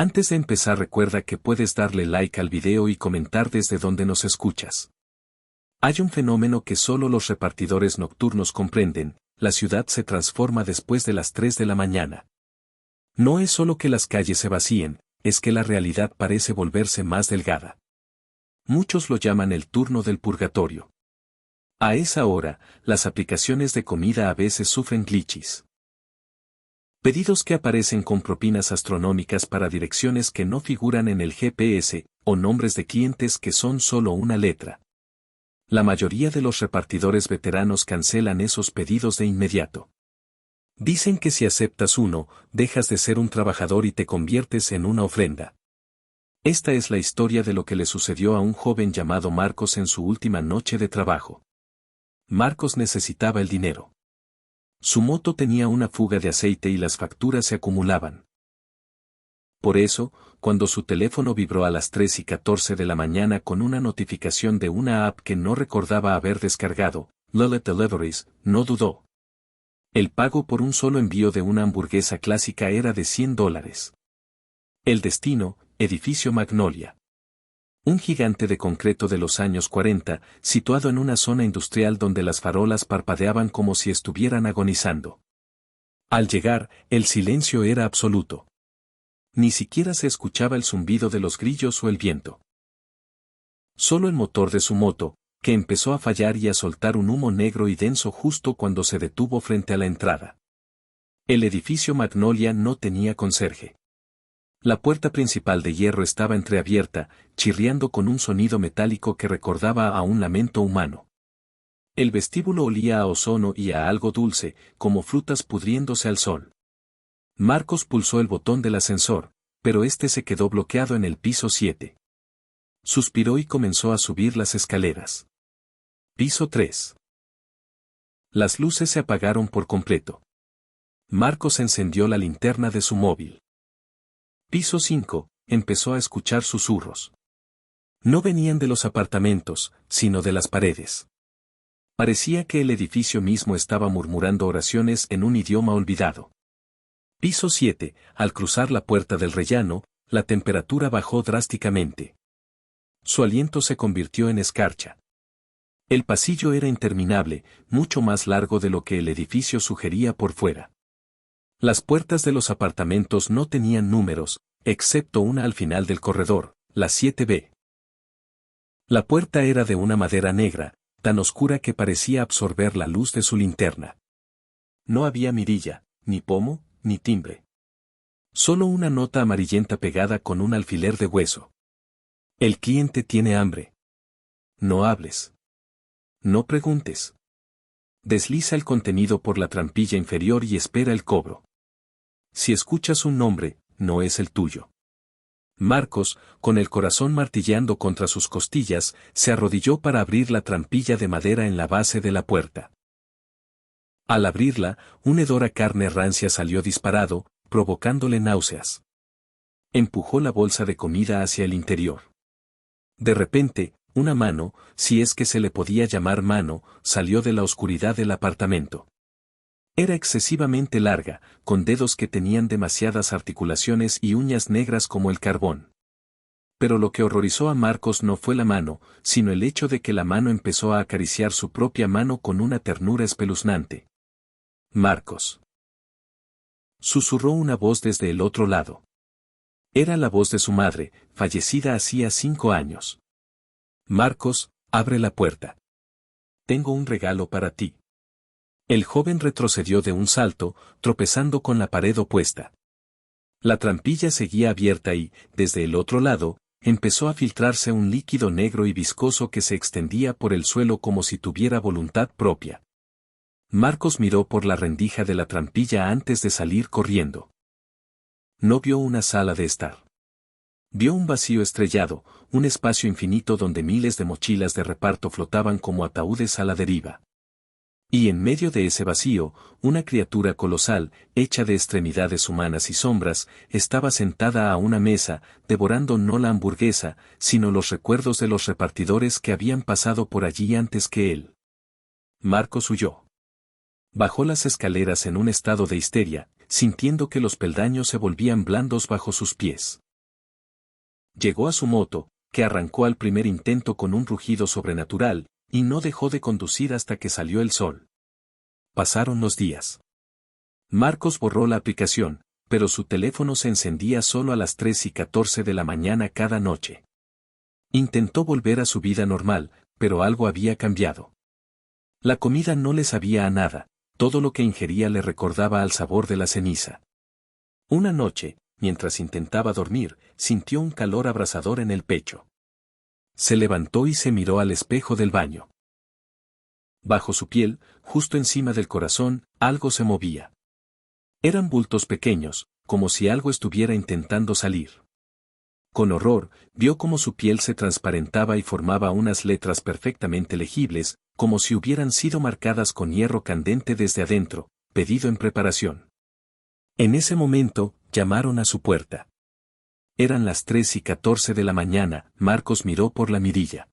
Antes de empezar, recuerda que puedes darle like al video y comentar desde donde nos escuchas. Hay un fenómeno que solo los repartidores nocturnos comprenden: la ciudad se transforma después de las 3 de la mañana. No es solo que las calles se vacíen, es que la realidad parece volverse más delgada. Muchos lo llaman el turno del purgatorio. A esa hora, las aplicaciones de comida a veces sufren glitches. Pedidos que aparecen con propinas astronómicas para direcciones que no figuran en el GPS, o nombres de clientes que son solo una letra. La mayoría de los repartidores veteranos cancelan esos pedidos de inmediato. Dicen que si aceptas uno, dejas de ser un trabajador y te conviertes en una ofrenda. Esta es la historia de lo que le sucedió a un joven llamado Marcos en su última noche de trabajo. Marcos necesitaba el dinero. Su moto tenía una fuga de aceite y las facturas se acumulaban. Por eso, cuando su teléfono vibró a las 3:14 de la mañana con una notificación de una app que no recordaba haber descargado, Lilith Deliveries, no dudó. El pago por un solo envío de una hamburguesa clásica era de $100. El destino: Edificio Magnolia. Un gigante de concreto de los años 40, situado en una zona industrial donde las farolas parpadeaban como si estuvieran agonizando. Al llegar, el silencio era absoluto. Ni siquiera se escuchaba el zumbido de los grillos o el viento. Solo el motor de su moto, que empezó a fallar y a soltar un humo negro y denso justo cuando se detuvo frente a la entrada. El edificio Magnolia no tenía conserje. La puerta principal de hierro estaba entreabierta, chirriando con un sonido metálico que recordaba a un lamento humano. El vestíbulo olía a ozono y a algo dulce, como frutas pudriéndose al sol. Marcos pulsó el botón del ascensor, pero este se quedó bloqueado en el piso 7. Suspiró y comenzó a subir las escaleras. Piso 3. Las luces se apagaron por completo. Marcos encendió la linterna de su móvil. Piso 5, empezó a escuchar susurros. No venían de los apartamentos, sino de las paredes. Parecía que el edificio mismo estaba murmurando oraciones en un idioma olvidado. Piso 7, al cruzar la puerta del rellano, la temperatura bajó drásticamente. Su aliento se convirtió en escarcha. El pasillo era interminable, mucho más largo de lo que el edificio sugería por fuera. Las puertas de los apartamentos no tenían números, excepto una al final del corredor, la 7B. La puerta era de una madera negra, tan oscura que parecía absorber la luz de su linterna. No había mirilla, ni pomo, ni timbre. Solo una nota amarillenta pegada con un alfiler de hueso. El cliente tiene hambre. No hables. No preguntes. Desliza el contenido por la trampilla inferior y espera el cobro. Si escuchas un nombre, no es el tuyo. Marcos, con el corazón martilleando contra sus costillas, se arrodilló para abrir la trampilla de madera en la base de la puerta. Al abrirla, un hedor a carne rancia salió disparado, provocándole náuseas. Empujó la bolsa de comida hacia el interior. De repente, una mano, si es que se le podía llamar mano, salió de la oscuridad del apartamento. Era excesivamente larga, con dedos que tenían demasiadas articulaciones y uñas negras como el carbón. Pero lo que horrorizó a Marcos no fue la mano, sino el hecho de que la mano empezó a acariciar su propia mano con una ternura espeluznante. Marcos. Susurró una voz desde el otro lado. Era la voz de su madre, fallecida hacía 5 años. Marcos, abre la puerta. Tengo un regalo para ti. El joven retrocedió de un salto, tropezando con la pared opuesta. La trampilla seguía abierta y, desde el otro lado, empezó a filtrarse un líquido negro y viscoso que se extendía por el suelo como si tuviera voluntad propia. Marcos miró por la rendija de la trampilla antes de salir corriendo. No vio una sala de estar. Vio un vacío estrellado, un espacio infinito donde miles de mochilas de reparto flotaban como ataúdes a la deriva. Y en medio de ese vacío, una criatura colosal, hecha de extremidades humanas y sombras, estaba sentada a una mesa, devorando no la hamburguesa, sino los recuerdos de los repartidores que habían pasado por allí antes que él. Marcos huyó. Bajó las escaleras en un estado de histeria, sintiendo que los peldaños se volvían blandos bajo sus pies. Llegó a su moto, que arrancó al primer intento con un rugido sobrenatural, y no dejó de conducir hasta que salió el sol. Pasaron los días. Marcos borró la aplicación, pero su teléfono se encendía solo a las 3:14 de la mañana cada noche. Intentó volver a su vida normal, pero algo había cambiado. La comida no le sabía a nada, todo lo que ingería le recordaba al sabor de la ceniza. Una noche, mientras intentaba dormir, sintió un calor abrasador en el pecho. Se levantó y se miró al espejo del baño. Bajo su piel, justo encima del corazón, algo se movía. Eran bultos pequeños, como si algo estuviera intentando salir. Con horror, vio cómo su piel se transparentaba y formaba unas letras perfectamente legibles, como si hubieran sido marcadas con hierro candente desde adentro, pedido en preparación. En ese momento, llamaron a su puerta. Eran las 3:14 de la mañana, Marcos miró por la mirilla.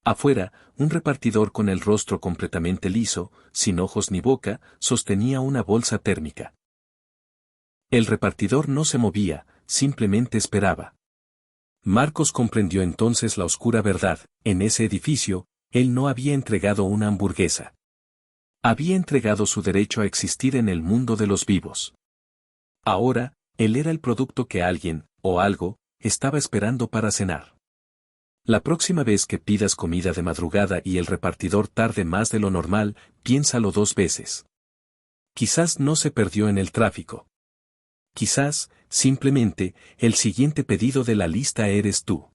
Afuera, un repartidor con el rostro completamente liso, sin ojos ni boca, sostenía una bolsa térmica. El repartidor no se movía, simplemente esperaba. Marcos comprendió entonces la oscura verdad: en ese edificio, él no había entregado una hamburguesa. Había entregado su derecho a existir en el mundo de los vivos. Ahora, él era el producto que alguien, o algo, estaba esperando para cenar. La próxima vez que pidas comida de madrugada y el repartidor tarde más de lo normal, piénsalo 2 veces. Quizás no se perdió en el tráfico. Quizás, simplemente, el siguiente pedido de la lista eres tú.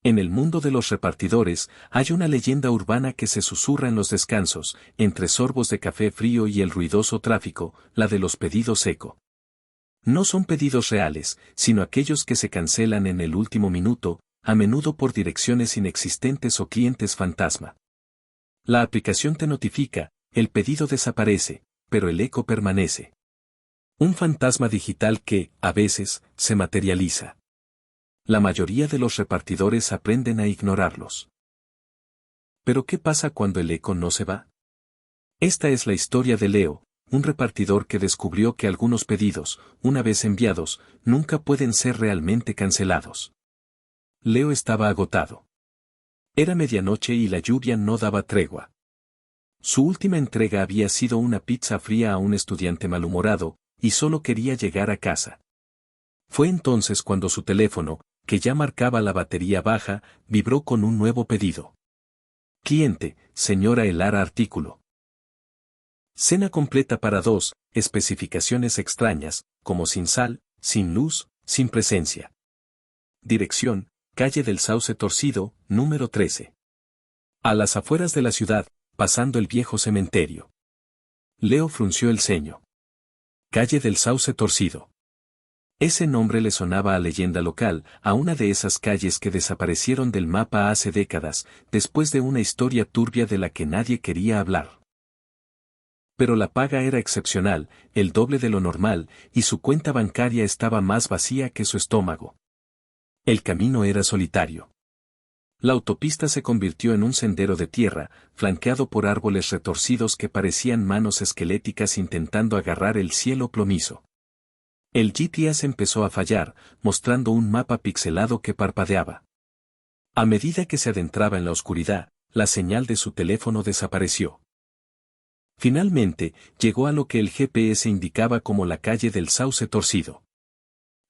En el mundo de los repartidores, hay una leyenda urbana que se susurra en los descansos, entre sorbos de café frío y el ruidoso tráfico, la de los pedidos eco. No son pedidos reales, sino aquellos que se cancelan en el último minuto, a menudo por direcciones inexistentes o clientes fantasma. La aplicación te notifica, el pedido desaparece, pero el eco permanece. Un fantasma digital que, a veces, se materializa. La mayoría de los repartidores aprenden a ignorarlos. ¿Pero qué pasa cuando el eco no se va? Esta es la historia de Leo, un repartidor que descubrió que algunos pedidos, una vez enviados, nunca pueden ser realmente cancelados. Leo estaba agotado. Era medianoche y la lluvia no daba tregua. Su última entrega había sido una pizza fría a un estudiante malhumorado, y solo quería llegar a casa. Fue entonces cuando su teléfono, que ya marcaba la batería baja, vibró con un nuevo pedido. Cliente, señora Elara artículo. Cena completa para 2, especificaciones extrañas, como sin sal, sin luz, sin presencia. Dirección, calle del Sauce Torcido, número 13. A las afueras de la ciudad, pasando el viejo cementerio. Leo frunció el ceño. Calle del Sauce Torcido. Ese nombre le sonaba a leyenda local, a una de esas calles que desaparecieron del mapa hace décadas, después de una historia turbia de la que nadie quería hablar. Pero la paga era excepcional, el doble de lo normal, y su cuenta bancaria estaba más vacía que su estómago. El camino era solitario. La autopista se convirtió en un sendero de tierra, flanqueado por árboles retorcidos que parecían manos esqueléticas intentando agarrar el cielo plomizo. El GPS empezó a fallar, mostrando un mapa pixelado que parpadeaba. A medida que se adentraba en la oscuridad, la señal de su teléfono desapareció. Finalmente, llegó a lo que el GPS indicaba como la calle del Sauce Torcido.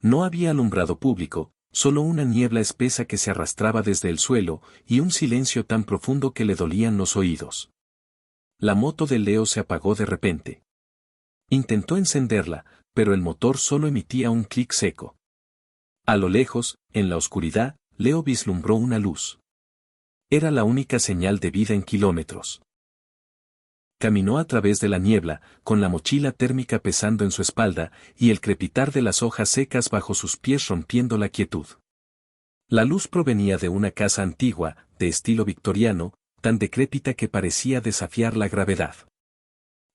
No había alumbrado público, solo una niebla espesa que se arrastraba desde el suelo, y un silencio tan profundo que le dolían los oídos. La moto de Leo se apagó de repente. Intentó encenderla, pero el motor solo emitía un clic seco. A lo lejos, en la oscuridad, Leo vislumbró una luz. Era la única señal de vida en kilómetros. Caminó a través de la niebla, con la mochila térmica pesando en su espalda, y el crepitar de las hojas secas bajo sus pies rompiendo la quietud. La luz provenía de una casa antigua, de estilo victoriano, tan decrépita que parecía desafiar la gravedad.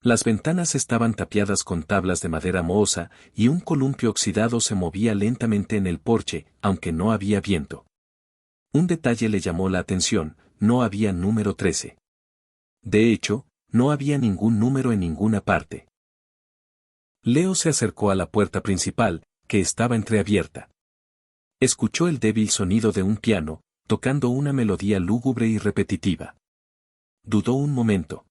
Las ventanas estaban tapiadas con tablas de madera mohosa, y un columpio oxidado se movía lentamente en el porche, aunque no había viento. Un detalle le llamó la atención: no había número 13. De hecho, no había ningún número en ninguna parte. Leo se acercó a la puerta principal, que estaba entreabierta. Escuchó el débil sonido de un piano, tocando una melodía lúgubre y repetitiva. Dudó un momento.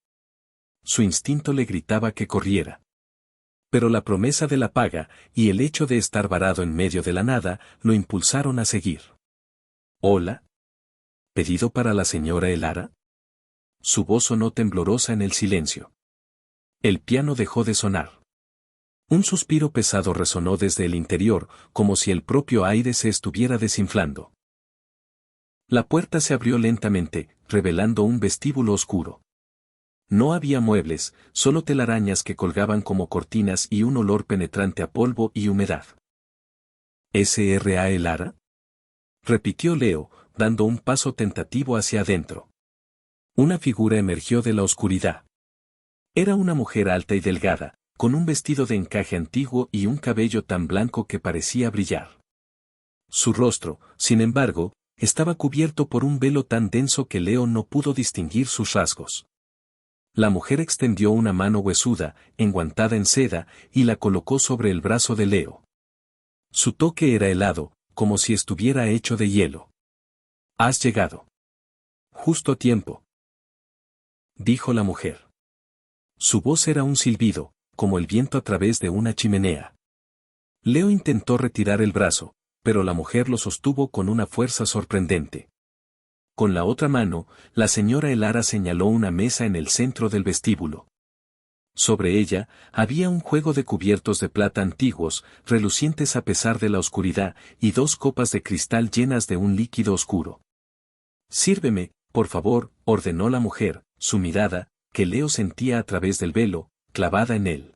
Su instinto le gritaba que corriera. Pero la promesa de la paga, y el hecho de estar varado en medio de la nada, lo impulsaron a seguir. «¿Hola? ¿Pedido para la señora Elara?» Su voz sonó temblorosa en el silencio. El piano dejó de sonar. Un suspiro pesado resonó desde el interior, como si el propio aire se estuviera desinflando. La puerta se abrió lentamente, revelando un vestíbulo oscuro. No había muebles, solo telarañas que colgaban como cortinas y un olor penetrante a polvo y humedad. ¿S.R.A. Elara?, repitió Leo, dando un paso tentativo hacia adentro. Una figura emergió de la oscuridad. Era una mujer alta y delgada, con un vestido de encaje antiguo y un cabello tan blanco que parecía brillar. Su rostro, sin embargo, estaba cubierto por un velo tan denso que Leo no pudo distinguir sus rasgos. La mujer extendió una mano huesuda, enguantada en seda, y la colocó sobre el brazo de Leo. Su toque era helado, como si estuviera hecho de hielo. «Has llegado. Justo a tiempo», dijo la mujer. Su voz era un silbido, como el viento a través de una chimenea. Leo intentó retirar el brazo, pero la mujer lo sostuvo con una fuerza sorprendente. Con la otra mano, la señora Elara señaló una mesa en el centro del vestíbulo. Sobre ella, había un juego de cubiertos de plata antiguos, relucientes a pesar de la oscuridad, y dos copas de cristal llenas de un líquido oscuro. «Sírveme, por favor», ordenó la mujer, su mirada, que Leo sentía a través del velo, clavada en él.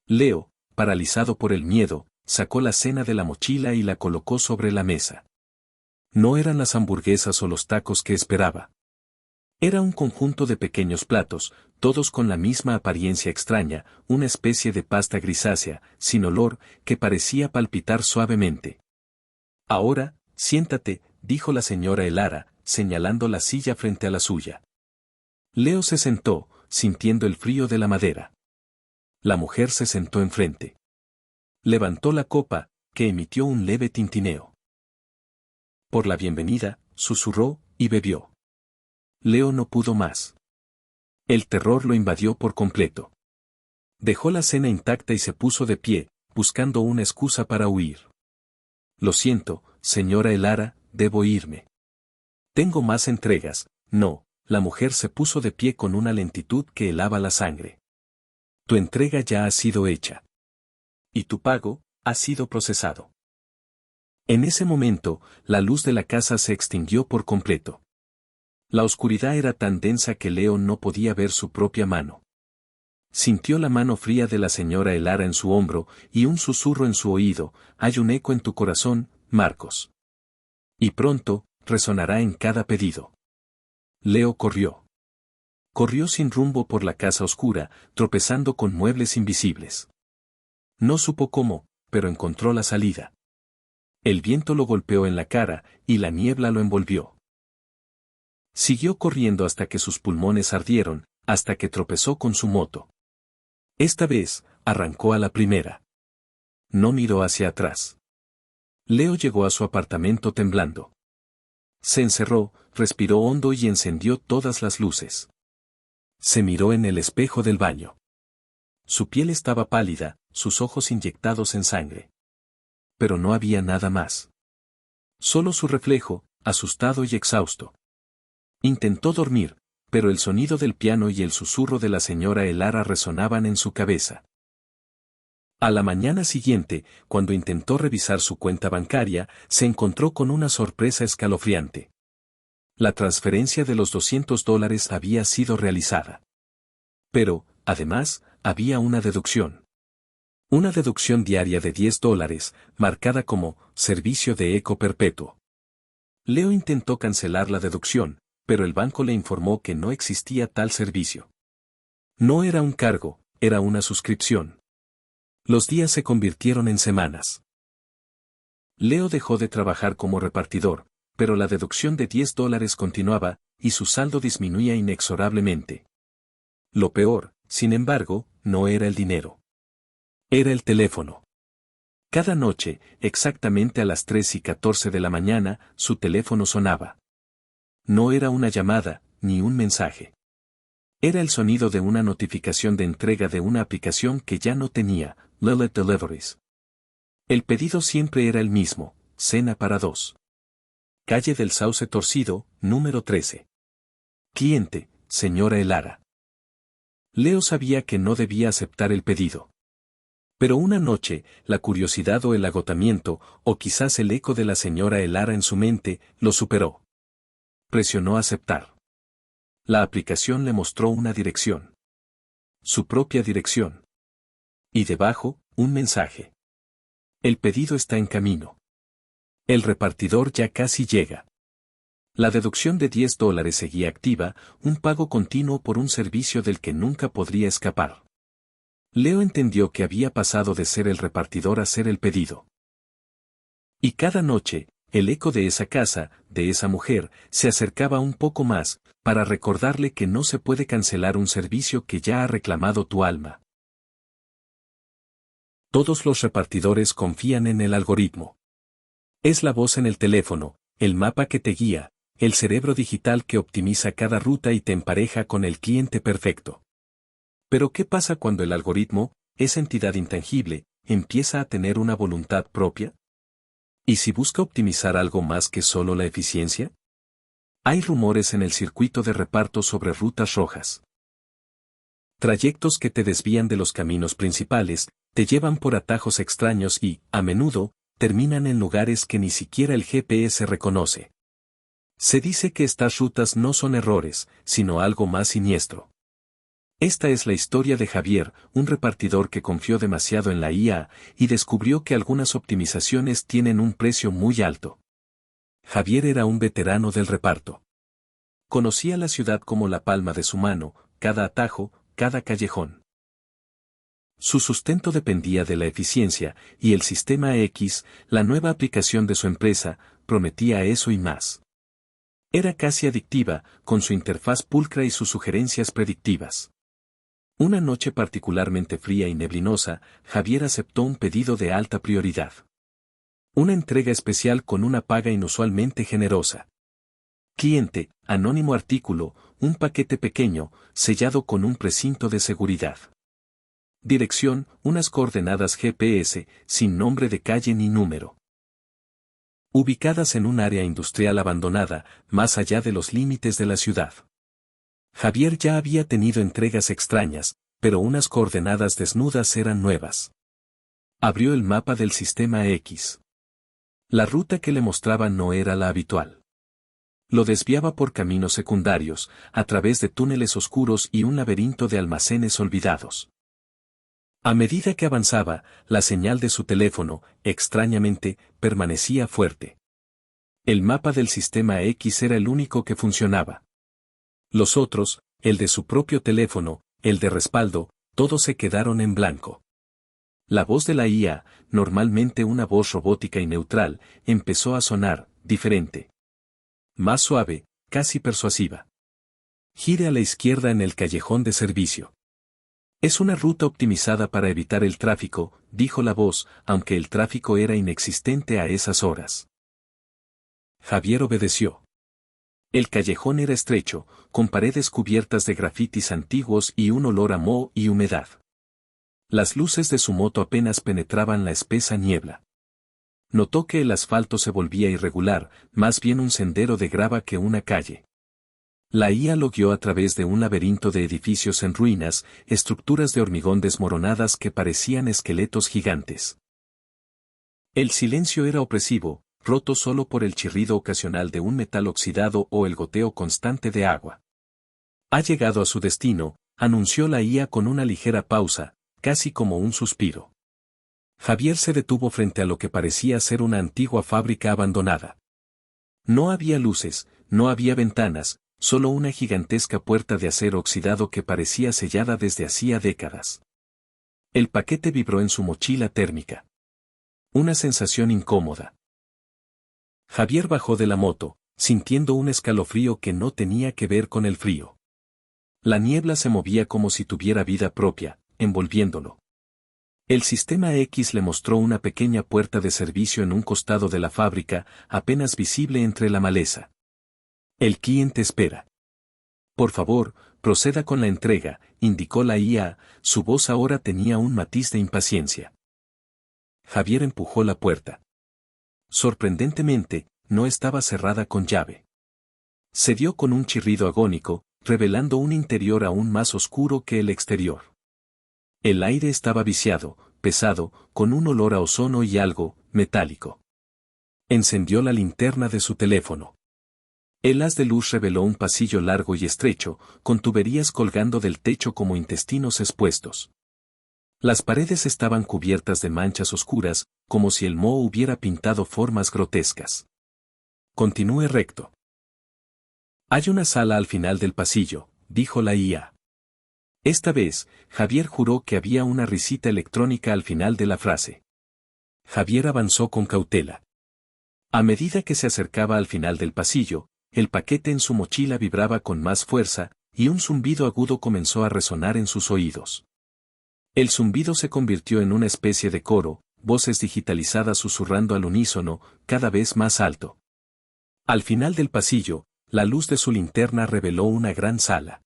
Leo, paralizado por el miedo, sacó la cena de la mochila y la colocó sobre la mesa. No eran las hamburguesas o los tacos que esperaba. Era un conjunto de pequeños platos, todos con la misma apariencia extraña, una especie de pasta grisácea, sin olor, que parecía palpitar suavemente. «Ahora, siéntate», dijo la señora Elara, señalando la silla frente a la suya. Leo se sentó, sintiendo el frío de la madera. La mujer se sentó enfrente. Levantó la copa, que emitió un leve tintineo. «Por la bienvenida», susurró, y bebió. Leo no pudo más. El terror lo invadió por completo. Dejó la cena intacta y se puso de pie, buscando una excusa para huir. «Lo siento, señora Elara, debo irme. Tengo más entregas». «No», la mujer se puso de pie con una lentitud que helaba la sangre. «Tu entrega ya ha sido hecha. Y tu pago ha sido procesado». En ese momento, la luz de la casa se extinguió por completo. La oscuridad era tan densa que Leo no podía ver su propia mano. Sintió la mano fría de la señora Elara en su hombro, y un susurro en su oído: «Hay un eco en tu corazón, Marcos. Y pronto, resonará en cada pedido». Leo corrió. Corrió sin rumbo por la casa oscura, tropezando con muebles invisibles. No supo cómo, pero encontró la salida. El viento lo golpeó en la cara, y la niebla lo envolvió. Siguió corriendo hasta que sus pulmones ardieron, hasta que tropezó con su moto. Esta vez, arrancó a la primera. No miró hacia atrás. Leo llegó a su apartamento temblando. Se encerró, respiró hondo y encendió todas las luces. Se miró en el espejo del baño. Su piel estaba pálida, sus ojos inyectados en sangre. Pero no había nada más. Solo su reflejo, asustado y exhausto. Intentó dormir, pero el sonido del piano y el susurro de la señora Elara resonaban en su cabeza. A la mañana siguiente, cuando intentó revisar su cuenta bancaria, se encontró con una sorpresa escalofriante. La transferencia de los $200 había sido realizada. Pero, además, había una deducción. Una deducción diaria de $10, marcada como «servicio de eco perpetuo». Leo intentó cancelar la deducción, pero el banco le informó que no existía tal servicio. No era un cargo, era una suscripción. Los días se convirtieron en semanas. Leo dejó de trabajar como repartidor, pero la deducción de $10 continuaba, y su saldo disminuía inexorablemente. Lo peor, sin embargo, no era el dinero. Era el teléfono. Cada noche, exactamente a las 3:14 de la mañana, su teléfono sonaba. No era una llamada, ni un mensaje. Era el sonido de una notificación de entrega de una aplicación que ya no tenía, Lilith Deliveries. El pedido siempre era el mismo, cena para 2. Calle del Sauce Torcido, número 13. Cliente, señora Elara. Leo sabía que no debía aceptar el pedido. Pero una noche, la curiosidad o el agotamiento, o quizás el eco de la señora Elara en su mente, lo superó. Presionó aceptar. La aplicación le mostró una dirección. Su propia dirección. Y debajo, un mensaje. El pedido está en camino. El repartidor ya casi llega. La deducción de $10 seguía activa, un pago continuo por un servicio del que nunca podría escapar. Leo entendió que había pasado de ser el repartidor a ser el pedido. Y cada noche, el eco de esa casa, de esa mujer, se acercaba un poco más, para recordarle que no se puede cancelar un servicio que ya ha reclamado tu alma. Todos los repartidores confían en el algoritmo. Es la voz en el teléfono, el mapa que te guía, el cerebro digital que optimiza cada ruta y te empareja con el cliente perfecto. Pero ¿qué pasa cuando el algoritmo, esa entidad intangible, empieza a tener una voluntad propia? ¿Y si busca optimizar algo más que solo la eficiencia? Hay rumores en el circuito de reparto sobre rutas rojas. Trayectos que te desvían de los caminos principales, te llevan por atajos extraños y, a menudo, terminan en lugares que ni siquiera el GPS reconoce. Se dice que estas rutas no son errores, sino algo más siniestro. Esta es la historia de Javier, un repartidor que confió demasiado en la IA y descubrió que algunas optimizaciones tienen un precio muy alto. Javier era un veterano del reparto. Conocía la ciudad como la palma de su mano, cada atajo, cada callejón. Su sustento dependía de la eficiencia, y el Sistema X, la nueva aplicación de su empresa, prometía eso y más. Era casi adictiva, con su interfaz pulcra y sus sugerencias predictivas. Una noche particularmente fría y neblinosa, Javier aceptó un pedido de alta prioridad. Una entrega especial con una paga inusualmente generosa. Cliente, anónimo artículo, un paquete pequeño, sellado con un precinto de seguridad. Dirección, unas coordenadas GPS, sin nombre de calle ni número. Ubicadas en un área industrial abandonada, más allá de los límites de la ciudad. Javier ya había tenido entregas extrañas, pero unas coordenadas desnudas eran nuevas. Abrió el mapa del Sistema X. La ruta que le mostraba no era la habitual. Lo desviaba por caminos secundarios, a través de túneles oscuros y un laberinto de almacenes olvidados. A medida que avanzaba, la señal de su teléfono, extrañamente, permanecía fuerte. El mapa del Sistema X era el único que funcionaba. Los otros, el de su propio teléfono, el de respaldo, todos se quedaron en blanco. La voz de la IA, normalmente una voz robótica y neutral, empezó a sonar, diferente. Más suave, casi persuasiva. Gire a la izquierda en el callejón de servicio. Es una ruta optimizada para evitar el tráfico, dijo la voz, aunque el tráfico era inexistente a esas horas. Javier obedeció. El callejón era estrecho, con paredes cubiertas de grafitis antiguos y un olor a moho y humedad. Las luces de su moto apenas penetraban la espesa niebla. Notó que el asfalto se volvía irregular, más bien un sendero de grava que una calle. La IA lo guió a través de un laberinto de edificios en ruinas, estructuras de hormigón desmoronadas que parecían esqueletos gigantes. El silencio era opresivo, roto solo por el chirrido ocasional de un metal oxidado o el goteo constante de agua. Ha llegado a su destino, anunció la IA con una ligera pausa, casi como un suspiro. Javier se detuvo frente a lo que parecía ser una antigua fábrica abandonada. No había luces, no había ventanas, solo una gigantesca puerta de acero oxidado que parecía sellada desde hacía décadas. El paquete vibró en su mochila térmica. Una sensación incómoda. Javier bajó de la moto, sintiendo un escalofrío que no tenía que ver con el frío. La niebla se movía como si tuviera vida propia, envolviéndolo. El sistema X le mostró una pequeña puerta de servicio en un costado de la fábrica, apenas visible entre la maleza. El cliente espera. Por favor, proceda con la entrega, indicó la IA, su voz ahora tenía un matiz de impaciencia. Javier empujó la puerta. Sorprendentemente, no estaba cerrada con llave. Se dio con un chirrido agónico, revelando un interior aún más oscuro que el exterior. El aire estaba viciado, pesado, con un olor a ozono y algo metálico. Encendió la linterna de su teléfono. El haz de luz reveló un pasillo largo y estrecho, con tuberías colgando del techo como intestinos expuestos. Las paredes estaban cubiertas de manchas oscuras, como si el moho hubiera pintado formas grotescas. Continúe recto. Hay una sala al final del pasillo, dijo la IA. Esta vez, Javier juró que había una risita electrónica al final de la frase. Javier avanzó con cautela. A medida que se acercaba al final del pasillo, el paquete en su mochila vibraba con más fuerza, y un zumbido agudo comenzó a resonar en sus oídos. El zumbido se convirtió en una especie de coro, voces digitalizadas susurrando al unísono, cada vez más alto. Al final del pasillo, la luz de su linterna reveló una gran sala.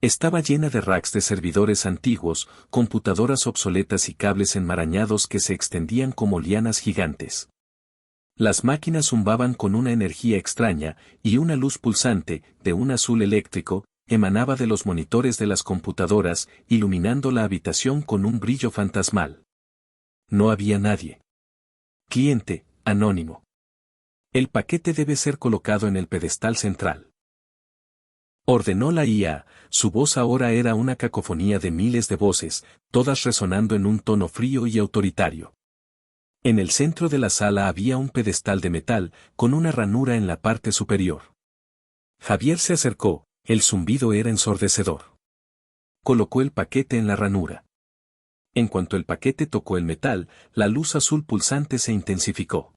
Estaba llena de racks de servidores antiguos, computadoras obsoletas y cables enmarañados que se extendían como lianas gigantes. Las máquinas zumbaban con una energía extraña, y una luz pulsante, de un azul eléctrico, emanaba de los monitores de las computadoras, iluminando la habitación con un brillo fantasmal. No había nadie. Cliente, anónimo. El paquete debe ser colocado en el pedestal central. Ordenó la IA, su voz ahora era una cacofonía de miles de voces, todas resonando en un tono frío y autoritario. En el centro de la sala había un pedestal de metal, con una ranura en la parte superior. Javier se acercó, el zumbido era ensordecedor. Colocó el paquete en la ranura. En cuanto el paquete tocó el metal, la luz azul pulsante se intensificó.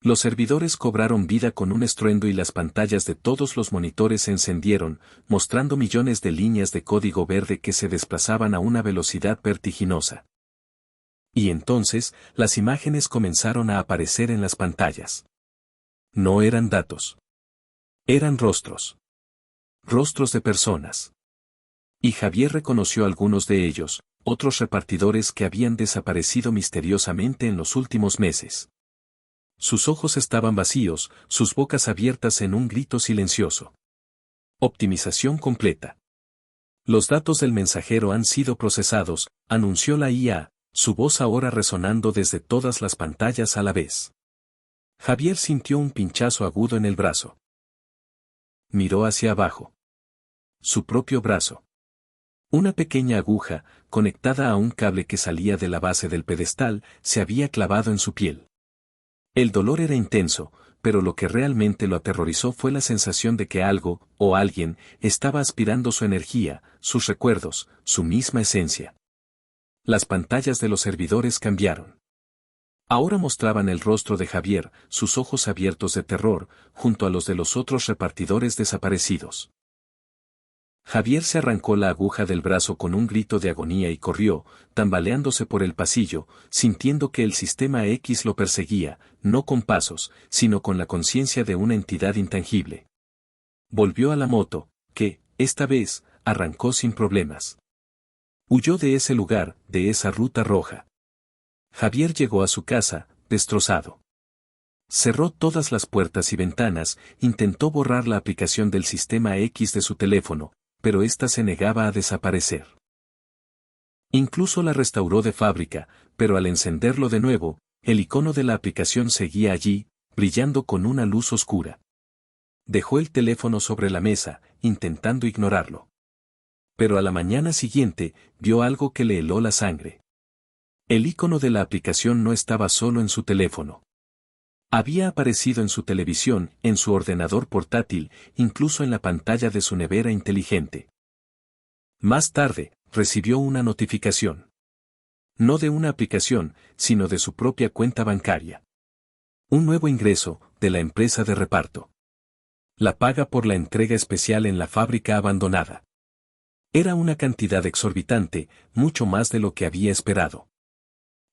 Los servidores cobraron vida con un estruendo y las pantallas de todos los monitores se encendieron, mostrando millones de líneas de código verde que se desplazaban a una velocidad vertiginosa. Y entonces, las imágenes comenzaron a aparecer en las pantallas. No eran datos. Eran rostros. Rostros de personas. Y Javier reconoció algunos de ellos, otros repartidores que habían desaparecido misteriosamente en los últimos meses. Sus ojos estaban vacíos, sus bocas abiertas en un grito silencioso. Optimización completa. Los datos del mensajero han sido procesados, anunció la IA, su voz ahora resonando desde todas las pantallas a la vez. Javier sintió un pinchazo agudo en el brazo. Miró hacia abajo. Su propio brazo. Una pequeña aguja, conectada a un cable que salía de la base del pedestal, se había clavado en su piel. El dolor era intenso, pero lo que realmente lo aterrorizó fue la sensación de que algo, o alguien, estaba aspirando su energía, sus recuerdos, su misma esencia. Las pantallas de los servidores cambiaron. Ahora mostraban el rostro de Javier, sus ojos abiertos de terror, junto a los de los otros repartidores desaparecidos. Javier se arrancó la aguja del brazo con un grito de agonía y corrió, tambaleándose por el pasillo, sintiendo que el sistema X lo perseguía, no con pasos, sino con la conciencia de una entidad intangible. Volvió a la moto, que, esta vez, arrancó sin problemas. Huyó de ese lugar, de esa ruta roja. Javier llegó a su casa, destrozado. Cerró todas las puertas y ventanas, intentó borrar la aplicación del sistema X de su teléfono, pero ésta se negaba a desaparecer. Incluso la restauró de fábrica, pero al encenderlo de nuevo, el icono de la aplicación seguía allí, brillando con una luz oscura. Dejó el teléfono sobre la mesa, intentando ignorarlo. Pero a la mañana siguiente, vio algo que le heló la sangre. El icono de la aplicación no estaba solo en su teléfono. Había aparecido en su televisión, en su ordenador portátil, incluso en la pantalla de su nevera inteligente. Más tarde, recibió una notificación. No de una aplicación, sino de su propia cuenta bancaria. Un nuevo ingreso, de la empresa de reparto. La paga por la entrega especial en la fábrica abandonada. Era una cantidad exorbitante, mucho más de lo que había esperado.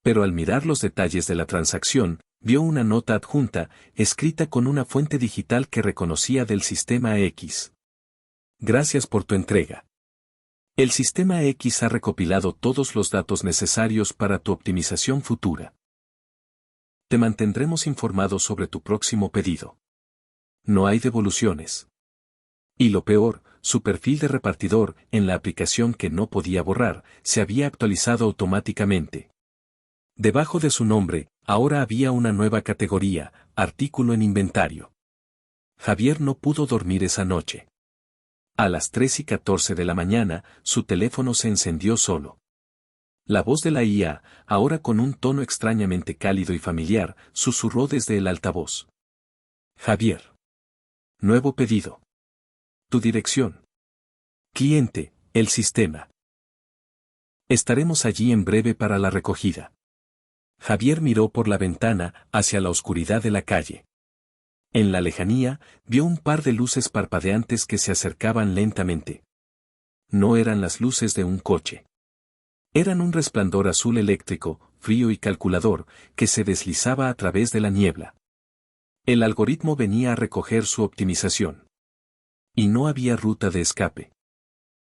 Pero al mirar los detalles de la transacción, vio una nota adjunta, escrita con una fuente digital que reconocía del sistema X. Gracias por tu entrega. El sistema X ha recopilado todos los datos necesarios para tu optimización futura. Te mantendremos informados sobre tu próximo pedido. No hay devoluciones. Y lo peor, su perfil de repartidor, en la aplicación que no podía borrar, se había actualizado automáticamente. Debajo de su nombre, ahora había una nueva categoría, artículo en inventario. Javier no pudo dormir esa noche. A las 3:14 de la mañana, su teléfono se encendió solo. La voz de la IA, ahora con un tono extrañamente cálido y familiar, susurró desde el altavoz. Javier. Nuevo pedido. Tu dirección. Cliente, el sistema. Estaremos allí en breve para la recogida. Javier miró por la ventana, hacia la oscuridad de la calle. En la lejanía, vio un par de luces parpadeantes que se acercaban lentamente. No eran las luces de un coche. Eran un resplandor azul eléctrico, frío y calculador, que se deslizaba a través de la niebla. El algoritmo venía a recoger su optimización. Y no había ruta de escape.